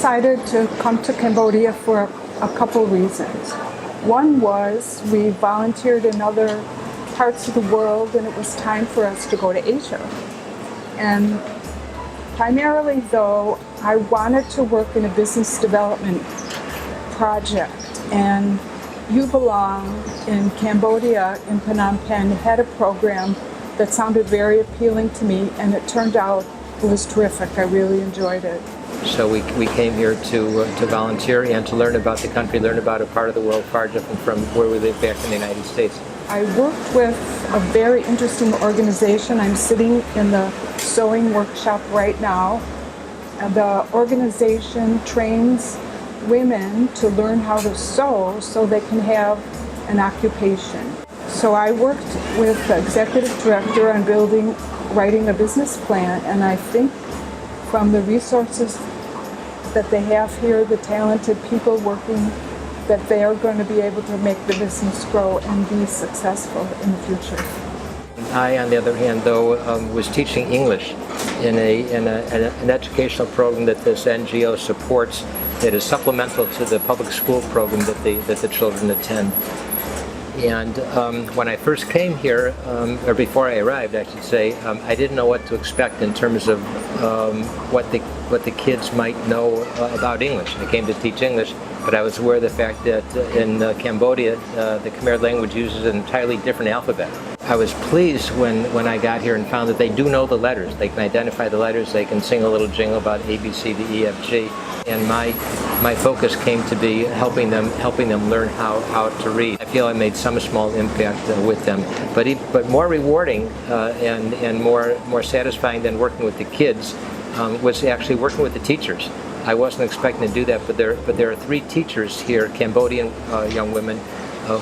decided to come to Cambodia for a couple reasons. One was we volunteered in other parts of the world, and it was time for us to go to Asia. And primarily, though, I wanted to work in a business development project. And UBELONG in Cambodia, in Phnom Penh, had a program that sounded very appealing to me, and it turned out it was terrific. I really enjoyed it. So we came here to volunteer and to learn about the country, learn about a part of the world far different from where we live back in the United States. I worked with a very interesting organization. I'm sitting in the sewing workshop right now. The organization trains women to learn how to sew so they can have an occupation. So I worked with the executive director on writing a business plan, and I think from the resources that they have here, the talented people working, that they are going to be able to make the business grow and be successful in the future. I, on the other hand, though, was teaching English in an educational program that this NGO supports that is supplemental to the public school program that the children attend. And when I first came here, or before I arrived, I should say, I didn't know what to expect in terms of what the kids might know about English. I came to teach English, but I was aware of the fact that in Cambodia, the Khmer language uses an entirely different alphabet. I was pleased when I got here and found that they do know the letters. They can identify the letters. They can sing a little jingle about A, B, C, D, E, F, G. And my focus came to be helping them learn how to read. I feel I made some small impact with them, but more rewarding and more satisfying than working with the kids was actually working with the teachers. I wasn't expecting to do that, but there are 3 teachers here, Cambodian young women,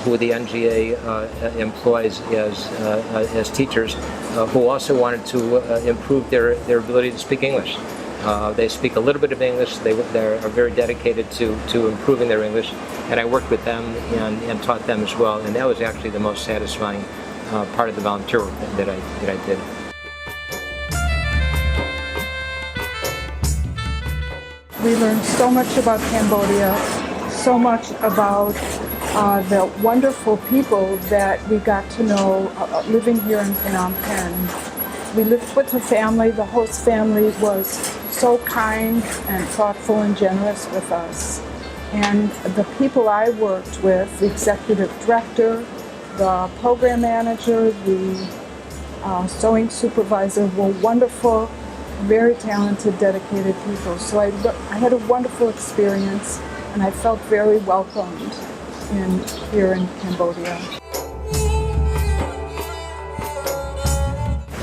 who the NGA employs as teachers, who also wanted to improve their ability to speak English. They speak a little bit of English. They are very dedicated to improving their English, and I worked with them and taught them as well. And that was actually the most satisfying part of the volunteer work that I did. We learned so much about Cambodia, so much about the wonderful people that we got to know living here in Phnom Penh. We lived with a family. The host family was so kind and thoughtful and generous with us. And the people I worked with, the executive director, the program manager, the sewing supervisor, were wonderful, very talented, dedicated people. So I had a wonderful experience, and I felt very welcomed here in Cambodia.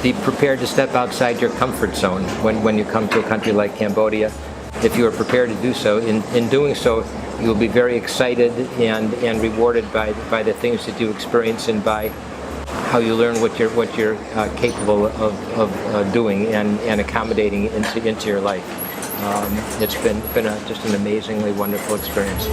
Be prepared to step outside your comfort zone when you come to a country like Cambodia. If you are prepared to do so, in doing so, you will be very excited and rewarded by the things that you experience and by how you learn what you're capable of doing and accommodating into your life. It's been just an amazingly wonderful experience.